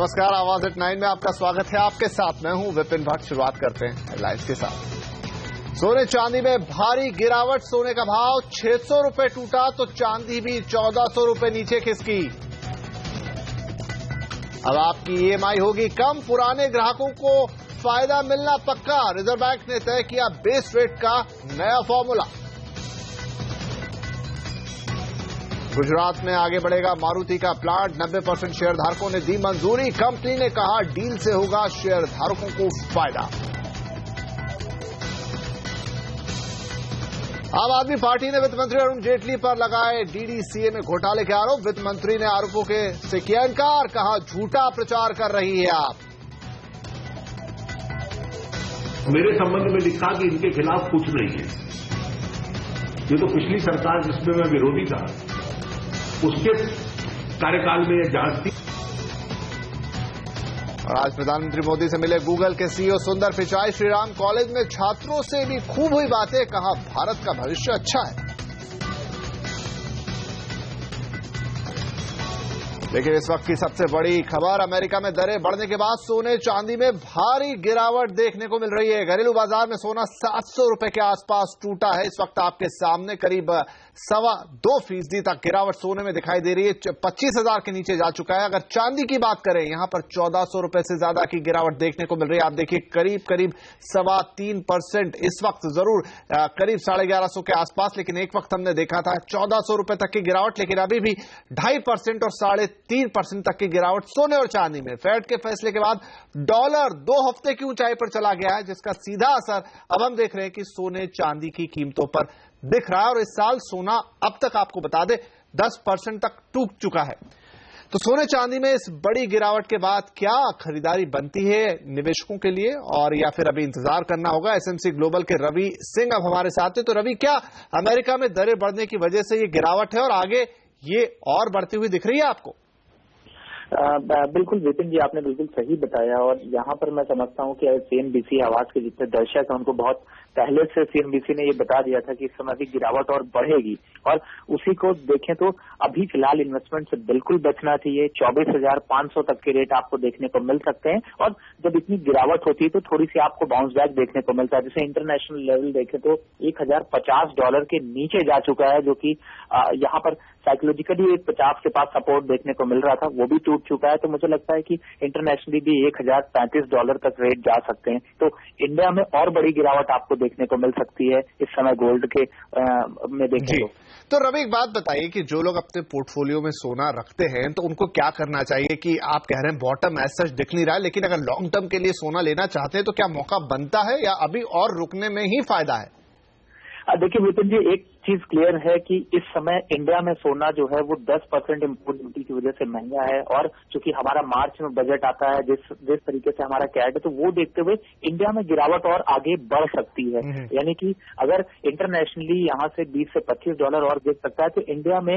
नमस्कार, आवाज एट 9 में आपका स्वागत है। आपके साथ मैं हूं विपिन भट्ट। शुरुआत करते हैं हेडलाइंस के साथ। सोने चांदी में भारी गिरावट, सोने का भाव 600 रुपए टूटा तो चांदी भी 1400 रुपए नीचे खिसकी। अब आपकी ईएमआई होगी कम, पुराने ग्राहकों को फायदा मिलना पक्का। रिजर्व बैंक ने तय किया बेस रेट का नया फॉर्मूला। गुजरात में आगे बढ़ेगा मारुति का प्लांट, 90% शेयर धारकों ने दी मंजूरी। कंपनी ने कहा डील से होगा शेयर धारकों को फायदा। आम आदमी पार्टी ने वित्त मंत्री अरुण जेटली पर लगाए डीडीसीए में घोटाले के आरोप। वित्त मंत्री ने आरोपों से किया इनकार, कहा झूठा प्रचार कर रही है आप। मेरे संबंध में लिखा कि इनके खिलाफ कुछ नहीं है। ये तो पिछली सरकार जिसमें मैं विरोधी था उसके कार्यकाल में यह जांच थी। और आज प्रधानमंत्री मोदी से मिले गूगल के सीईओ सुंदर पिचाई। श्रीराम कॉलेज में छात्रों से भी खूब हुई बातें, कहा भारत का भविष्य अच्छा है। लेकिन इस वक्त की सबसे बड़ी खबर, अमेरिका में दरें बढ़ने के बाद सोने चांदी में भारी गिरावट देखने को मिल रही है। घरेलू बाजार में सोना 700 रुपए के आसपास टूटा है। इस वक्त आपके सामने करीब 2.25% तक गिरावट सोने में दिखाई दे रही है। 25,000 के नीचे जा चुका है। अगर चांदी की बात करें, यहां पर 1400 रुपए से ज्यादा की गिरावट देखने को मिल रही है। आप देखिए करीब 3.25% इस वक्त, जरूर करीब 1150 के आसपास, लेकिन एक वक्त हमने देखा था 1400 रुपए तक की गिरावट। लेकिन अभी भी 2.5% और 3.5% तक की गिरावट सोने और चांदी में। फेड के फैसले के बाद डॉलर 2 हफ्ते की ऊंचाई पर चला गया है, जिसका सीधा असर अब हम देख रहे हैं कि सोने चांदी की कीमतों पर दिख रहा है। और इस साल सोना अब तक आपको बता दे 10% तक टूट चुका है। तो सोने चांदी में इस बड़ी गिरावट के बाद क्या खरीदारी बनती है निवेशकों के लिए, और या फिर अभी इंतजार करना होगा। एसएमसी ग्लोबल के रवि सिंह अब हमारे साथ हैं। तो रवि, क्या अमेरिका में दरें बढ़ने की वजह से ये गिरावट है और आगे ये और बढ़ती हुई दिख रही है आपको? बिल्कुल विपिन जी, आपने बिल्कुल सही बताया। और यहाँ पर मैं समझता हूँ कि सीएनबीसी आवाज के जितने दर्शक हैं उनको बहुत पहले से सीएनबीसी ने ये बता दिया था कि इस समय भी गिरावट और बढ़ेगी। और उसी को देखें तो अभी फिलहाल इन्वेस्टमेंट से बिल्कुल बचना चाहिए। 24,500 तक के रेट आपको देखने को मिल सकते हैं। और जब इतनी गिरावट होती है तो थोड़ी सी आपको बाउंस बैक देखने को मिलता है। जैसे इंटरनेशनल लेवल देखें तो $1,050 के नीचे जा चुका है, जो कि यहाँ पर साइकोलॉजिकली 50 के पास सपोर्ट देखने को मिल रहा था, वो भी टूट चुका है। तो मुझे लगता है कि इंटरनेशनली भी $1,035 तक रेट जा सकते हैं। तो इंडिया में और बड़ी गिरावट आपको देखने को मिल सकती है इस समय गोल्ड के में देखें तो रवि, एक बात बताइए कि जो लोग अपने पोर्टफोलियो में सोना रखते हैं तो उनको क्या करना चाहिए? कि आप कह रहे हैं बॉटम एज सच दिख नहीं रहा है, लेकिन अगर लॉन्ग टर्म के लिए सोना लेना चाहते हैं तो क्या मौका बनता है या अभी और रुकने में ही फायदा है? देखिए विपिन जी, एक चीज क्लियर है कि इस समय इंडिया में सोना जो है वो 10% इम्पोर्ट ड्यूटी की वजह से महंगा है। और चूंकि हमारा मार्च में बजट आता है, जिस तरीके से हमारा कैड है, तो वो देखते हुए इंडिया में गिरावट और आगे बढ़ सकती है। यानी कि अगर इंटरनेशनली यहाँ से $20 से $25 और गिर सकता है, तो इंडिया में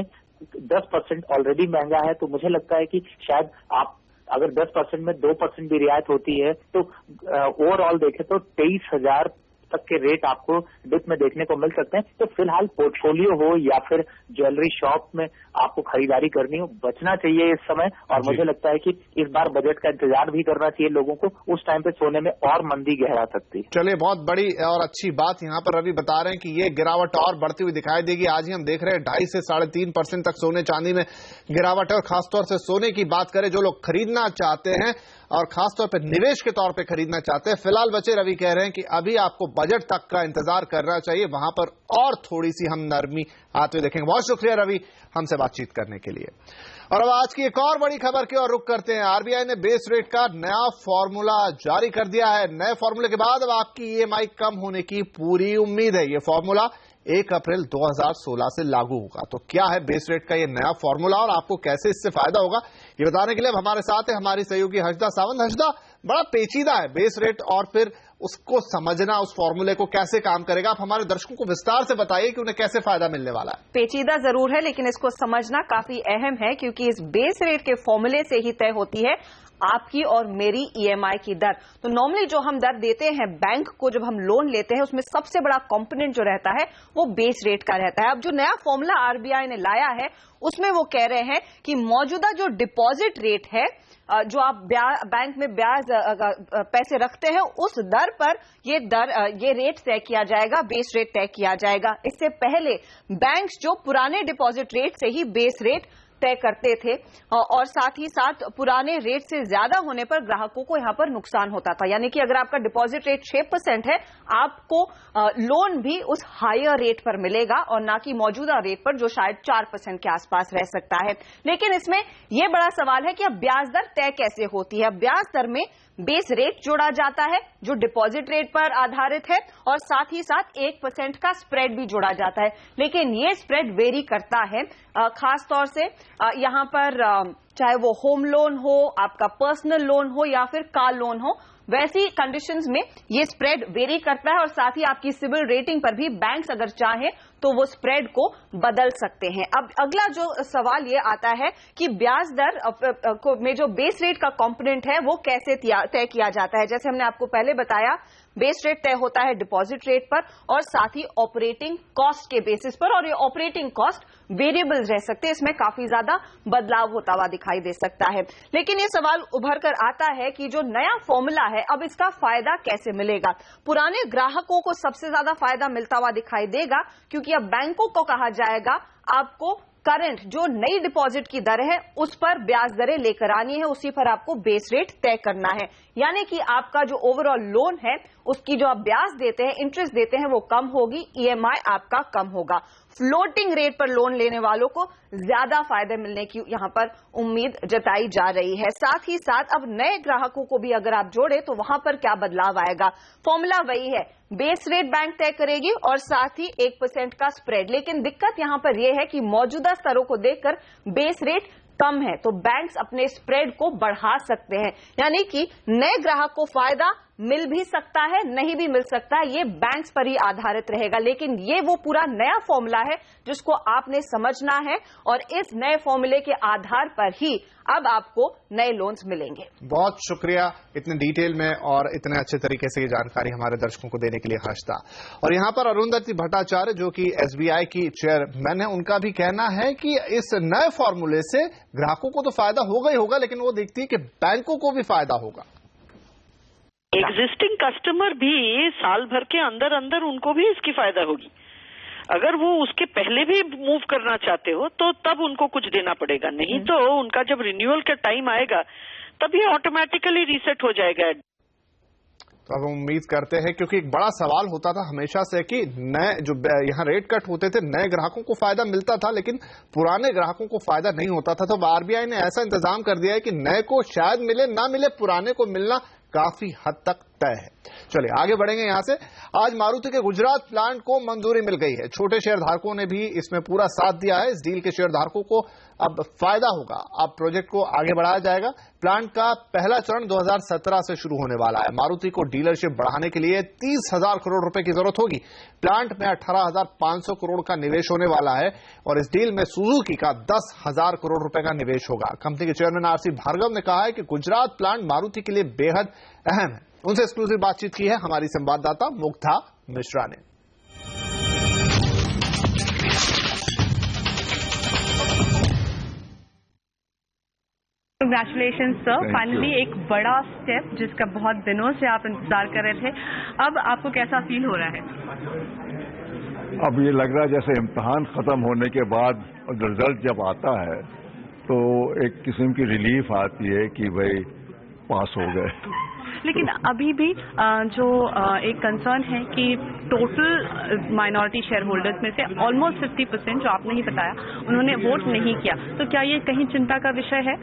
10% ऑलरेडी महंगा है। तो मुझे लगता है कि शायद आप अगर 10% में 2% भी रियायत होती है तो ओवरऑल देखें तो 23,000 तक के रेट आपको डिप में देखने को मिल सकते हैं। तो फिलहाल पोर्टफोलियो हो या फिर ज्वेलरी शॉप में आपको खरीदारी करनी हो, बचना चाहिए इस समय। और मुझे लगता है कि इस बार बजट का इंतजार भी करना चाहिए लोगों को। उस टाइम पे सोने में और मंदी गहरा सकती है। चलिए, बहुत बड़ी और अच्छी बात यहाँ पर रवि बता रहे हैं कि ये गिरावट और बढ़ती हुई दिखाई देगी। आज ही हम देख रहे हैं 2.5 से 3.5% तक सोने चांदी में गिरावट है। और खासतौर से सोने की बात करें, जो लोग खरीदना चाहते हैं और खासतौर पर निवेश के तौर पे खरीदना चाहते हैं, फिलहाल बचे रवि कह रहे हैं कि अभी आपको बजट तक का इंतजार करना चाहिए, वहां पर और थोड़ी सी हम नरमी आते हुए देखेंगे। बहुत शुक्रिया रवि हमसे बातचीत करने के लिए। और अब आज की एक और बड़ी खबर की ओर रुख करते हैं। आरबीआई ने बेस रेट का नया फॉर्मूला जारी कर दिया है। नए फॉर्मूले के बाद अब आपकी ईएमआई कम होने की पूरी उम्मीद है। ये फॉर्मूला 1 अप्रैल 2016 से लागू होगा। तो क्या है बेस रेट का ये नया फॉर्मूला और आपको कैसे इससे फायदा होगा, ये बताने के लिए अब हमारे साथ है हमारी सहयोगी हर्षदा सावंत। हर्षदा, बड़ा पेचीदा है बेस रेट और फिर उसको समझना, उस फॉर्मूले को कैसे काम करेगा। आप हमारे दर्शकों को विस्तार से बताइए कि उन्हें कैसे फायदा मिलने वाला है। पेचीदा जरूर है, लेकिन इसको समझना काफी अहम है, क्योंकि इस बेस रेट के फॉर्मूले से ही तय होती है आपकी और मेरी ईएमआई की दर। तो नॉर्मली जो हम दर देते हैं बैंक को, जब हम लोन लेते हैं, उसमें सबसे बड़ा कंपोनेंट जो रहता है वो बेस रेट का रहता है। अब जो नया फॉर्मूला आरबीआई ने लाया है उसमें वो कह रहे हैं कि मौजूदा जो डिपॉजिट रेट है जो आप बैंक में ब्याज पैसे रखते हैं उस दर पर ये रेट तय किया जाएगा, बेस रेट तय किया जाएगा। इससे पहले बैंक्स जो पुराने डिपॉजिट रेट से ही बेस रेट तय करते थे और साथ ही साथ पुराने रेट से ज्यादा होने पर ग्राहकों को यहां पर नुकसान होता था। यानी कि अगर आपका डिपॉजिट रेट 6% है, आपको लोन भी उस हायर रेट पर मिलेगा और ना कि मौजूदा रेट पर जो शायद 4% के आसपास रह सकता है। लेकिन इसमें यह बड़ा सवाल है कि अब ब्याज दर तय कैसे होती है। ब्याज दर में बेस रेट जोड़ा जाता है जो डिपॉजिट रेट पर आधारित है और साथ ही साथ 1% का स्प्रेड भी जोड़ा जाता है। लेकिन ये स्प्रेड वेरी करता है, खास तौर से यहां पर चाहे वो होम लोन हो, आपका पर्सनल लोन हो या फिर कार लोन हो, वैसी कंडीशंस में ये स्प्रेड वेरी करता है और साथ ही आपकी सिविल रेटिंग पर भी बैंक्स अगर चाहें तो वो स्प्रेड को बदल सकते हैं। अब अगला जो सवाल ये आता है कि ब्याज दर में जो बेस रेट का कंपोनेंट है वो कैसे तय किया जाता है। जैसे हमने आपको पहले बताया, बेस रेट तय होता है डिपॉजिट रेट पर और साथ ही ऑपरेटिंग कॉस्ट के बेसिस पर, और ये ऑपरेटिंग कॉस्ट वेरिएबल्स रह सकते हैं, इसमें काफी ज्यादा बदलाव होता हुआ दिखाई दे सकता है। लेकिन ये सवाल उभर कर आता है कि जो नया फॉर्मूला है अब इसका फायदा कैसे मिलेगा। पुराने ग्राहकों को सबसे ज्यादा फायदा मिलता हुआ दिखाई देगा क्योंकि अब बैंकों को कहा जाएगा आपको करंट जो नई डिपॉजिट की दर है उस पर ब्याज दरें लेकर आनी है, उसी पर आपको बेस रेट तय करना है। यानी कि आपका जो ओवरऑल लोन है उसकी जो आप ब्याज देते हैं, इंटरेस्ट देते हैं, वो कम होगी, ईएमआई आपका कम होगा। फ्लोटिंग रेट पर लोन लेने वालों को ज्यादा फायदे मिलने की यहां पर उम्मीद जताई जा रही है। साथ ही साथ अब नए ग्राहकों को भी अगर आप जोड़े तो वहां पर क्या बदलाव आएगा। फॉर्मूला वही है, बेस रेट बैंक तय करेगी और साथ ही 1% का स्प्रेड। लेकिन दिक्कत यहां पर यह है कि मौजूदा स्तरों को देखकर बेस रेट कम है तो बैंक्स अपने स्प्रेड को बढ़ा सकते हैं। यानी कि नए ग्राहक को फायदा मिल भी सकता है, नहीं भी मिल सकता है, ये बैंक्स पर ही आधारित रहेगा। लेकिन ये वो पूरा नया फॉर्मूला है जिसको आपने समझना है और इस नए फॉर्मूले के आधार पर ही अब आपको नए लोन्स मिलेंगे। बहुत शुक्रिया इतने डिटेल में और इतने अच्छे तरीके से ये जानकारी हमारे दर्शकों को देने के लिए हर्षदा। और यहाँ पर अरुंधति भट्टाचार्य जो कि एसबीआई की चेयरमैन है, उनका भी कहना है कि इस नए फॉर्मूले से ग्राहकों को तो फायदा होगा ही होगा, लेकिन वो देखती है कि बैंकों को भी फायदा होगा। एग्जिस्टिंग कस्टमर भी साल भर के अंदर अंदर उनको भी इसकी फायदा होगी। अगर वो उसके पहले भी मूव करना चाहते हो तो तब उनको कुछ देना पड़ेगा, नहीं तो उनका जब रिन्यूअल का टाइम आएगा तब ये ऑटोमेटिकली रीसेट हो जाएगा। तो अब हम उम्मीद करते हैं, क्योंकि एक बड़ा सवाल होता था हमेशा से कि नए जो यहाँ रेट कट होते थे नए ग्राहकों को फायदा मिलता था लेकिन पुराने ग्राहकों को फायदा नहीं होता था। तो अब आरबीआई ने ऐसा इंतजाम कर दिया है कि नए को शायद मिले ना मिले, पुराने को मिलना काफी हद तक तय है। चलिए आगे बढ़ेंगे। यहां से आज मारुति के गुजरात प्लांट को मंजूरी मिल गई है। छोटे शेयरधारकों ने भी इसमें पूरा साथ दिया है। इस डील के शेयरधारकों को अब फायदा होगा। अब प्रोजेक्ट को आगे बढ़ाया जाएगा। प्लांट का पहला चरण 2017 से शुरू होने वाला है। मारुति को डीलरशिप बढ़ाने के लिए 30,000 करोड़ रुपए की जरूरत होगी। प्लांट में 18,500 करोड़ का निवेश होने वाला है और इस डील में सुजुकी का 10,000 करोड़ रुपए का निवेश होगा। कंपनी के चेयरमैन आरसी भार्गव ने कहा है कि गुजरात प्लांट मारुति के लिए बेहद अहम है। उनसे एक्सक्लूसिव बातचीत की है हमारी संवाददाता मुग्धा मिश्रा ने। कंग्रेचुलेशन सर, फाइनली एक बड़ा स्टेप जिसका बहुत दिनों से आप इंतजार कर रहे थे। अब आपको कैसा फील हो रहा है? अब ये लग रहा है जैसे इम्तिहान खत्म होने के बाद रिजल्ट जब आता है तो एक किस्म की रिलीफ आती है कि भाई पास हो गए। लेकिन अभी भी जो एक कंसर्न है कि टोटल माइनॉरिटी शेयर होल्डर्स में से ऑलमोस्ट 50% जो आपने ही बताया उन्होंने वोट नहीं किया, तो क्या ये कहीं चिंता का विषय है?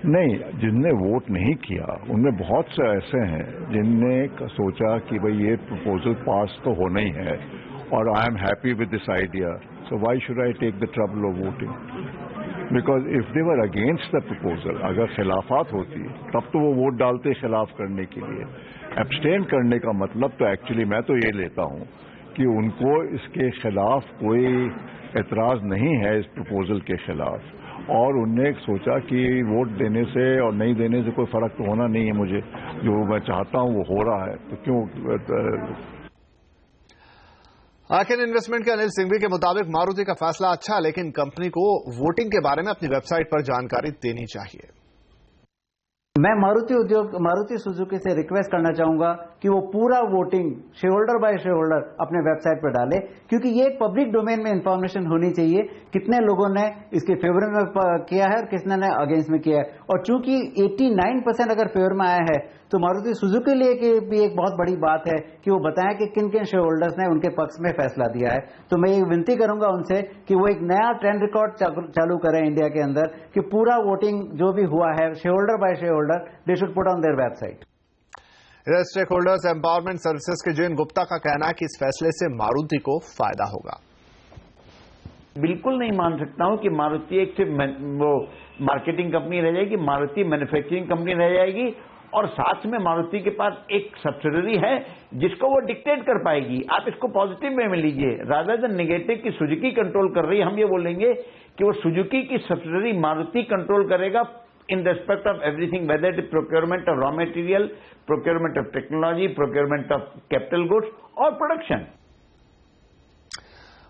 नहीं, जिनने वोट नहीं किया उनमें बहुत से ऐसे हैं जिनने सोचा कि भाई ये प्रपोजल पास तो होना ही है और I am happy with this idea, so why should I take the trouble of voting. Because if they were against the proposal, अगर खिलाफात होती तब तो वो वोट डालते खिलाफ करने के लिए। एब्सटेन करने का मतलब तो एक्चुअली मैं तो ये लेता हूँ कि उनको इसके खिलाफ कोई एतराज नहीं है इस प्रपोजल के खिलाफ, और उनने सोचा कि वोट देने से और नहीं देने से कोई फर्क तो होना नहीं है, मुझे जो मैं चाहता हूँ वो हो रहा है तो क्यों। आखिर इन्वेस्टमेंट के अनिल सिंघवी के मुताबिक मारुति का फैसला अच्छा, लेकिन कंपनी को वोटिंग के बारे में अपनी वेबसाइट पर जानकारी देनी चाहिए। मैं मारुति सुजुकी से रिक्वेस्ट करना चाहूंगा कि वो पूरा voting share holder by share holder अपने वेबसाइट पर डाले, क्योंकि ये एक पब्लिक डोमेन में इंफॉर्मेशन होनी चाहिए कितने लोगों ने इसके फेवर में किया है और किसने ने अगेंस्ट में किया है। और चूंकि 89% अगर फेवर में आया है तो मारुति सुजुकी के लिए भी एक बहुत बड़ी बात है कि वो बताएं कि किन किन शेयर होल्डर्स ने उनके पक्ष में फैसला दिया है। तो मैं ये विनती करूंगा उनसे कि वो एक नया ट्रेंड रिकॉर्ड चालू करें इंडिया के अंदर कि पूरा वोटिंग जो भी हुआ है share holder by share holder they should put on their website. Stake holders empowerment services के जैन गुप्ता का कहना है कि इस फैसले से मारुति को फायदा होगा। बिल्कुल नहीं मान सकता हूं कि मारुति एक सिर्फ वो मार्केटिंग कंपनी रह जाएगी, मारुति मैन्युफैक्चरिंग कंपनी रह जाएगी और साथ में मारुति के पास एक सब्सिडरी है जिसको वो डिक्टेट कर पाएगी। आप इसको पॉजिटिव में लीजिए रादर देन नेगेटिव की सुजुकी कंट्रोल कर रही है। हम ये बोलेंगे कि वो सुजुकी की सब्सिडरी मारुति कंट्रोल करेगा in respect of everything, whether it is procurement of raw material, procurement of technology, procurement of capital goods or production.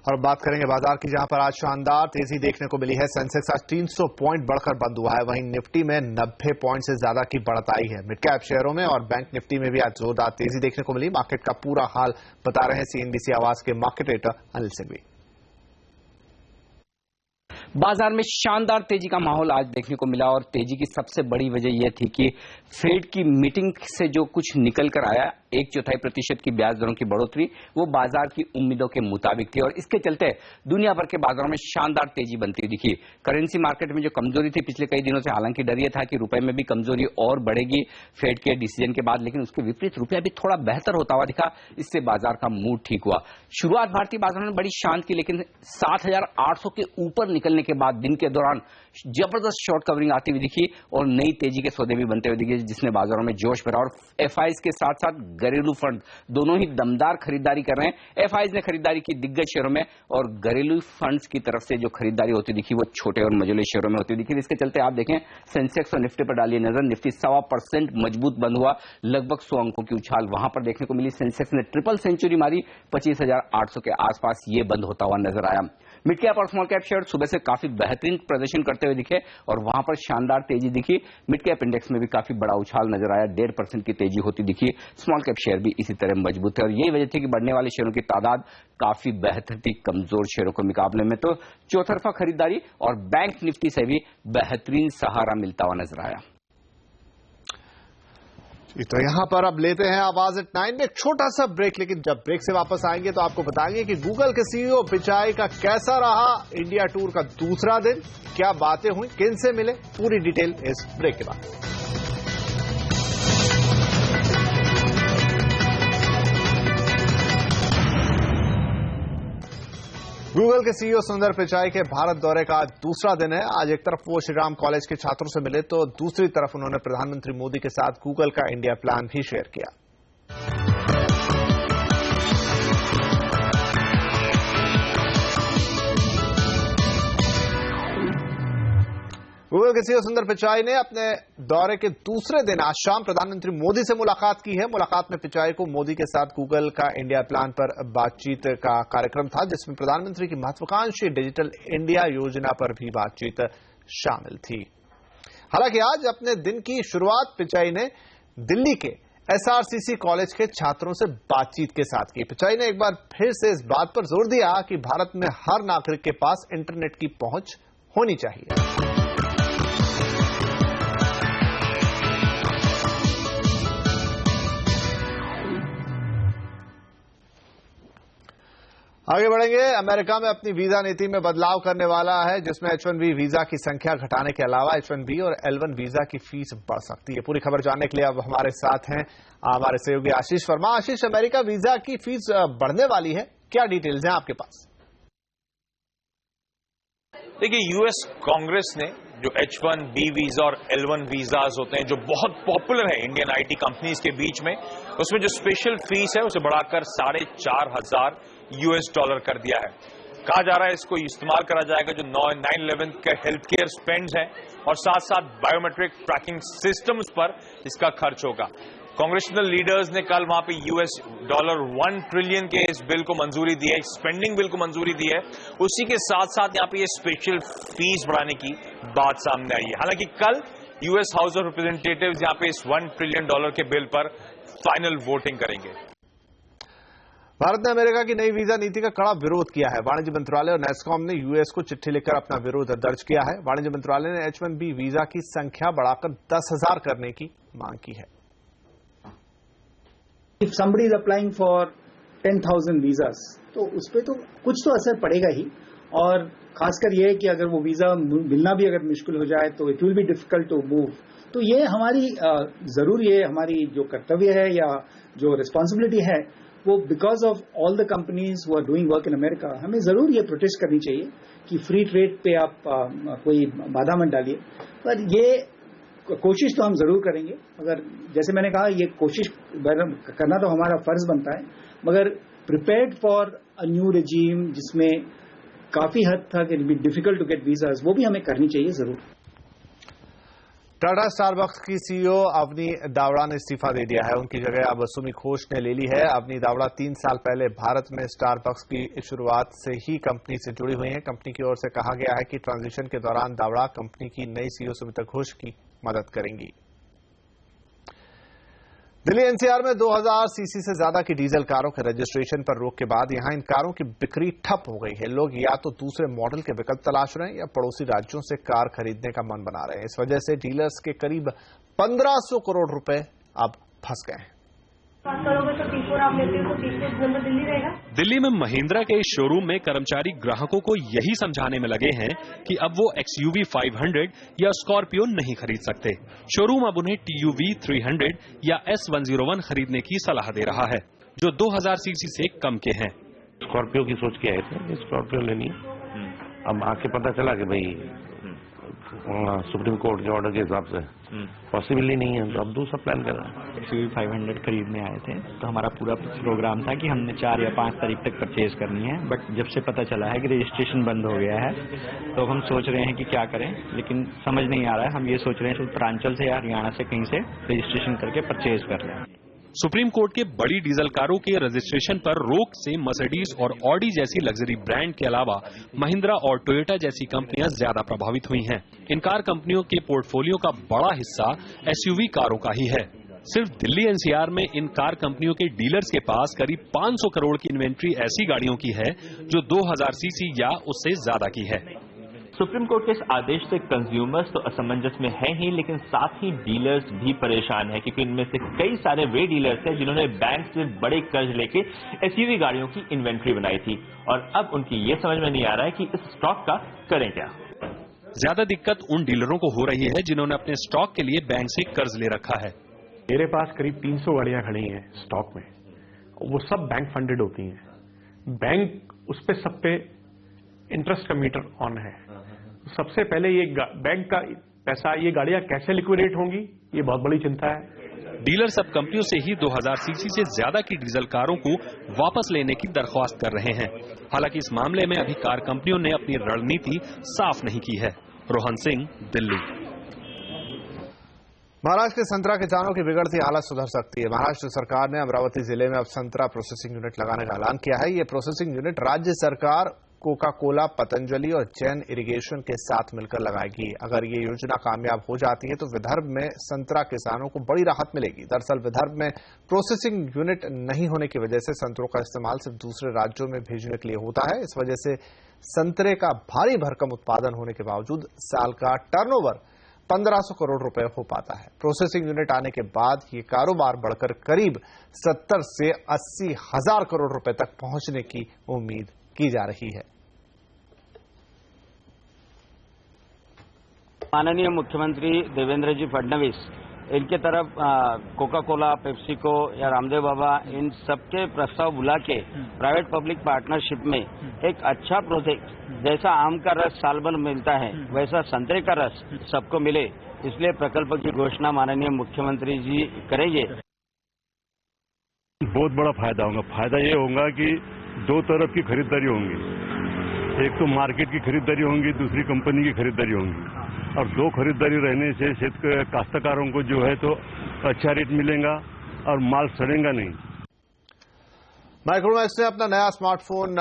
और बात करेंगे बाजार की, जहां पर आज शानदार तेजी देखने को मिली है। सेंसेक्स आज 300 पॉइंट बढ़कर बंद हुआ है, वहीं निफ्टी में 90 पॉइंट से ज्यादा की बढ़त आई है। मिड कैप शेयरों में और बैंक निफ्टी में भी आज जोरदार तेजी देखने को मिली। मार्केट का पूरा हाल बता रहे हैं सीएनबीसी आवाज के मार्केट रेटर अनिल सिंघवी। बाजार में शानदार तेजी का माहौल आज देखने को मिला और तेजी की सबसे बड़ी वजह यह थी कि फेड की मीटिंग से जो कुछ निकल कर आया 1/4% की ब्याज दरों की बढ़ोतरी वो बाजार की उम्मीदों के मुताबिक थी और इसके चलते दुनिया भर के बाजारों में शानदार तेजी बनती दिखी। करेंसी मार्केट में जो कमजोरी थी पिछले कई दिनों से, हालांकि डर यह था कि रुपए में भी कमजोरी और बढ़ेगी फेड के डिसीजन के बाद, लेकिन उसके विपरीत रुपया भी थोड़ा बेहतर होता हुआ दिखा। इससे बाजार का मूड ठीक हुआ। शुरुआत भारतीय बाजारों ने बड़ी शांत की, लेकिन 7,800 के ऊपर निकलने के बाद दिन के दौरान जबरदस्त शॉर्ट कवरिंग आती हुई दिखी और नई तेजी के सौदे भी बनते हुए दिखे, जिसने बाजारों में जोश भरा। और एफआईज के साथ साथ घरेलू फंड दोनों ही दमदार खरीदारी कर रहे हैं। एफआईज ने खरीदारी की दिग्गज शेयरों में और घरेलू फंड्स की तरफ से जो खरीदारी होती दिखी वो छोटे और मझोले शेयरों में होती दिखी। इसके चलते आप देखें सेंसेक्स और निफ्टी पर डालिए नजर। निफ्टी 1.25% मजबूत बंद हुआ, लगभग 100 अंकों की उछाल वहां पर देखने को मिली। सेंसेक्स ने ट्रिपल सेंचुरी मारी, 25,800 के आसपास ये बंद होता हुआ नजर आया। मिड कैप और स्मॉल कैप शेयर सुबह से काफी बेहतरीन प्रदर्शन करते हुए दिखे और वहां पर शानदार तेजी दिखी। मिड कैप इंडेक्स में भी काफी बड़ा उछाल नजर आया, 1.5% की तेजी होती दिखी। स्मॉल कैप शेयर भी इसी तरह मजबूत है और यही वजह थी कि बढ़ने वाले शेयरों की तादाद काफी बेहतर थी कमजोर शेयरों के मुकाबले में। तो चौतरफा खरीदारी और बैंक निफ्टी से भी बेहतरीन सहारा मिलता हुआ नजर आया। तो यहां पर अब लेते हैं आवाज एट 9 में एक छोटा सा ब्रेक, लेकिन जब ब्रेक से वापस आएंगे तो आपको बताएंगे कि गूगल के सीईओ पिचाई का कैसा रहा इंडिया टूर का दूसरा दिन, क्या बातें हुई, किन से मिले, पूरी डिटेल इस ब्रेक के बाद। गूगल के सीईओ सुंदर पिचाई के भारत दौरे का आज दूसरा दिन है। आज एक तरफ वो श्रीराम कॉलेज के छात्रों से मिले तो दूसरी तरफ उन्होंने प्रधानमंत्री मोदी के साथ गूगल का इंडिया प्लान भी शेयर किया। गूगल के सीईओ सुंदर पिचाई ने अपने दौरे के दूसरे दिन आज शाम प्रधानमंत्री मोदी से मुलाकात की है। मुलाकात में पिचाई को मोदी के साथ गूगल का इंडिया प्लान पर बातचीत का कार्यक्रम था, जिसमें प्रधानमंत्री की महत्वाकांक्षी डिजिटल इंडिया योजना पर भी बातचीत शामिल थी। हालांकि आज अपने दिन की शुरुआत पिचाई ने दिल्ली के एसआरसीसी कॉलेज के छात्रों से बातचीत के साथ की। पिचाई ने एक बार फिर से इस बात पर जोर दिया कि भारत में हर नागरिक के पास इंटरनेट की पहुंच होनी चाहिए। आगे बढ़ेंगे। अमेरिका में अपनी वीजा नीति में बदलाव करने वाला है, जिसमें H1B वीजा की संख्या घटाने के अलावा H1B और L1 वीजा की फीस बढ़ सकती है। पूरी खबर जानने के लिए अब हमारे साथ हैं हमारे सहयोगी आशीष वर्मा। आशीष, अमेरिका वीजा की फीस बढ़ने वाली है, क्या डिटेल्स हैं आपके पास? देखिए, यूएस कांग्रेस ने जो H1B वीजा और L1 वीजाज होते हैं जो बहुत पॉपुलर है इंडियन आईटी कंपनीज के बीच में, उसमें जो स्पेशल फीस है उसे बढ़ाकर $4,500 कर दिया है। कहा जा रहा है इसको इस्तेमाल करा जाएगा जो 9/11 के हेल्थ केयर स्पेंड्स हैं और साथ साथ बायोमेट्रिक ट्रैकिंग सिस्टम्स पर इसका खर्च होगा। कांग्रेशनल लीडर्स ने कल वहां पे $1 ट्रिलियन के इस बिल को मंजूरी दी है, स्पेंडिंग बिल को मंजूरी दी है। उसी के साथ साथ यहां पे ये स्पेशल फीस बढ़ाने की बात सामने आई है। हालांकि कल यूएस हाउस ऑफ रिप्रेजेंटेटिव्स यहां पे इस $1 ट्रिलियन के बिल पर फाइनल वोटिंग करेंगे। भारत ने अमेरिका की नई वीजा नीति का कड़ा विरोध किया है। वाणिज्य मंत्रालय और नेस्कॉम ने यूएस को चिट्ठी लिखकर अपना विरोध दर्ज किया है। वाणिज्य मंत्रालय ने H-1B वीजा की संख्या बढ़ाकर 10,000 करने की मांग की है। If somebody is applying for 10,000 visas, तो उस पर तो कुछ तो असर पड़ेगा ही, और खासकर ये कि अगर वो वीजा मिलना भी अगर मुश्किल हो जाए तो it will be difficult to move. तो ये हमारी जरूर ये हमारी जो कर्तव्य है या जो रिस्पॉन्सिबिलिटी है वो because of all the companies who are doing work in America, हमें जरूर ये प्रोटेस्ट करनी चाहिए कि फ्री ट्रेड पे आप कोई बाधा मत डालिए। पर ये कोशिश तो हम जरूर करेंगे, मगर जैसे मैंने कहा ये कोशिश करना तो हमारा फर्ज बनता है, मगर prepared for a new regime जिसमें काफी हद तक it be difficult to get visas, वो भी हमें करनी चाहिए जरूर। टाटा स्टारबक्स की सीईओ अवनी दावड़ा ने इस्तीफा दे दिया है। उनकी जगह अब सुमी घोष ने ले ली है। अवनी दावड़ा 3 साल पहले भारत में स्टारबक्स की शुरुआत से ही कंपनी से जुड़ी हुई हैं। कंपनी की ओर से कहा गया है कि ट्रांजिशन के दौरान दावड़ा कंपनी की नई सीईओ सुमिता घोष की मदद करेंगी। दिल्ली एनसीआर में 2000 सीसी से ज्यादा की डीजल कारों के रजिस्ट्रेशन पर रोक के बाद यहां इन कारों की बिक्री ठप हो गई है। लोग या तो दूसरे मॉडल के विकल्प तलाश रहे हैं या पड़ोसी राज्यों से कार खरीदने का मन बना रहे हैं। इस वजह से डीलर्स के करीब 1500 करोड़ रुपए अब फंस गए हैं। आप लेते हो तो 30 नंबर दिल्ली रहेगा। दिल्ली में महिंद्रा के इस शोरूम में कर्मचारी ग्राहकों को यही समझाने में लगे हैं कि अब वो XUV 500 या स्कॉर्पियो नहीं खरीद सकते। शोरूम अब उन्हें TUV 300 या S101 खरीदने की सलाह दे रहा है, जो 2000 सीसी से कम के हैं। स्कॉर्पियो की सोच के आए थे, स्कॉर्पियो लेनी है। अब आके पता चला कि भाई सुप्रीम कोर्ट के ऑर्डर के हिसाब से पॉसिबल ही नहीं है, तो अब दूसरा प्लान कर रहे हैं। XUV 500 खरीदने आए थे, तो हमारा पूरा प्रोग्राम था कि हमने 4 या 5 तारीख तक परचेज करनी है, बट जब से पता चला है कि रजिस्ट्रेशन बंद हो गया है तो हम सोच रहे हैं कि क्या करें, लेकिन समझ नहीं आ रहा है। हम ये सोच रहे हैं उत्तरांचल से या हरियाणा से कहीं से रजिस्ट्रेशन करके परचेज कर लें। सुप्रीम कोर्ट के बड़ी डीजल कारों के रजिस्ट्रेशन पर रोक से मर्सिडीज और ऑडी जैसी लग्जरी ब्रांड के अलावा महिंद्रा और टोयोटा जैसी कंपनियां ज्यादा प्रभावित हुई हैं। इन कार कंपनियों के पोर्टफोलियो का बड़ा हिस्सा SUV कारों का ही है। सिर्फ दिल्ली NCR में इन कार कंपनियों के डीलर्स के पास करीब 500 करोड़ की इन्वेंट्री ऐसी गाड़ियों की है जो 2000 सीसी या उससे ज्यादा की है। सुप्रीम कोर्ट के इस आदेश से कंज्यूमर्स तो असमंजस में है ही, लेकिन साथ ही डीलर्स भी परेशान है, क्योंकि इनमें से कई सारे वे डीलर्स हैं जिन्होंने बैंक से बड़े कर्ज लेके SUV गाड़ियों की इन्वेंट्री बनाई थी, और अब उनकी ये समझ में नहीं आ रहा है कि इस स्टॉक का करें क्या। ज्यादा दिक्कत उन डीलरों को हो रही है जिन्होंने अपने स्टॉक के लिए बैंक से कर्ज ले रखा है। मेरे पास करीब 300 गाड़ियां खड़ी हैं स्टॉक में, वो सब बैंक फंडेड होती हैं। बैंक उस पे सब पे इंटरेस्ट का मीटर ऑन है। सबसे पहले ये बैंक का पैसा, ये गाड़ियां कैसे लिक्विडेट होंगी, ये बहुत बड़ी चिंता है। डीलर्स अब कंपनियों से ही 2000 सीसी से ज्यादा की डीजल कारों को वापस लेने की दरख्वास्त कर रहे हैं। हालांकि इस मामले में अभी कार कंपनियों ने अपनी रणनीति साफ नहीं की है। रोहन सिंह, दिल्ली। महाराष्ट्र के संतरा किसानों की बिगड़ती हालत सुधर सकती है। महाराष्ट्र सरकार ने अमरावती जिले में अब संतरा प्रोसेसिंग यूनिट लगाने का ऐलान किया है। ये प्रोसेसिंग यूनिट राज्य सरकार, कोका कोला, पतंजलि और जैन इरिगेशन के साथ मिलकर लगाएगी। अगर ये योजना कामयाब हो जाती है तो विदर्भ में संतरा किसानों को बड़ी राहत मिलेगी। दरअसल विदर्भ में प्रोसेसिंग यूनिट नहीं होने की वजह से संतरों का इस्तेमाल सिर्फ दूसरे राज्यों में भेजने के लिए होता है। इस वजह से संतरे का भारी भरकम उत्पादन होने के बावजूद साल का टर्नओवर 1500 करोड़ रुपए हो पाता है। प्रोसेसिंग यूनिट आने के बाद ये कारोबार बढ़कर करीब 70 से 80 हजार करोड़ रुपए तक पहुंचने की उम्मीद की जा रही है। माननीय मुख्यमंत्री देवेंद्र जी फडणवीस, इनके तरफ कोका कोला, पेप्सिको या रामदेव बाबा, इन सबके प्रस्ताव बुला के प्राइवेट पब्लिक पार्टनरशिप में एक अच्छा प्रोजेक्ट, जैसा आम का रस साल भर मिलता है वैसा संतरे का रस सबको मिले, इसलिए प्रकल्प की घोषणा माननीय मुख्यमंत्री जी करेंगे। बहुत बड़ा फायदा होगा। फायदा ये होगा कि 2 तरफ की खरीदारी होंगी। एक तो मार्केट की खरीदारी होंगी, दूसरी कंपनी की खरीदारी होंगी, और 2 खरीदारी रहने से काश्तकारों को जो है तो अच्छा रेट मिलेगा और माल सड़ेगा नहीं। माइक्रोमैक्स ने अपना नया स्मार्टफोन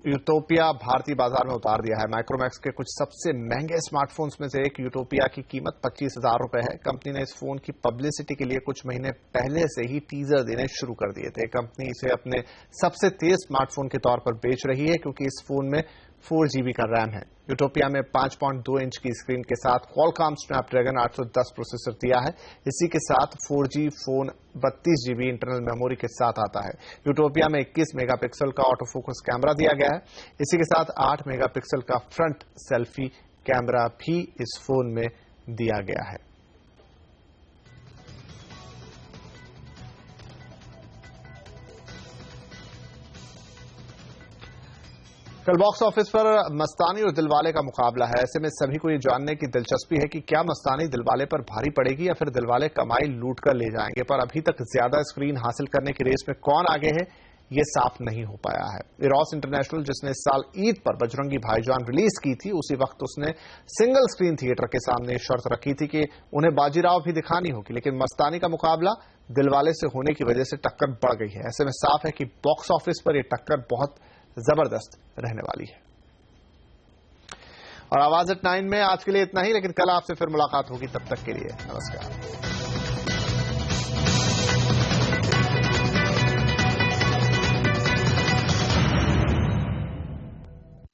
यूटोपिया भारतीय बाजार में उतार दिया है। माइक्रोमैक्स के कुछ सबसे महंगे स्मार्टफोन्स में से एक यूटोपिया की कीमत 25,000 रुपए है। कंपनी ने इस फोन की पब्लिसिटी के लिए कुछ महीने पहले से ही टीजर देने शुरू कर दिए थे। कंपनी इसे अपने सबसे तेज स्मार्टफोन के तौर पर बेच रही है क्योंकि इस फोन में 4 GB का रैम है। यूटोपिया में 5.2 इंच की स्क्रीन के साथ क्वालकॉम स्नैपड्रैगन 810 प्रोसेसर दिया है। इसी के साथ 4G phone 32 GB internal memory के साथ आता है। यूटोपिया में 21 मेगापिक्सल का ऑटो फोकस कैमरा दिया गया है। इसी के साथ 8 मेगापिक्सल का फ्रंट सेल्फी कैमरा भी इस फोन में दिया गया है। कल बॉक्स ऑफिस पर मस्तानी और दिलवाले का मुकाबला है। ऐसे में सभी को ये जानने की दिलचस्पी है कि क्या मस्तानी दिलवाले पर भारी पड़ेगी या फिर दिलवाले कमाई लूट कर ले जाएंगे। पर अभी तक ज्यादा स्क्रीन हासिल करने की रेस में कौन आगे है ये साफ नहीं हो पाया है। इरोस इंटरनेशनल, जिसने इस साल ईद पर बजरंगी भाईजान रिलीज की थी, उसी वक्त उसने सिंगल स्क्रीन थिएटर के सामने शर्त रखी थी कि उन्हें बाजीराव भी दिखानी होगी। लेकिन मस्तानी का मुकाबला दिलवाले से होने की वजह से टक्कर बढ़ गई है। ऐसे में साफ है कि बॉक्स ऑफिस पर यह टक्कर बहुत जबरदस्त रहने वाली है। और आवाज एट 9 में आज के लिए इतना ही, लेकिन कल आपसे फिर मुलाकात होगी। तब तक के लिए नमस्कार।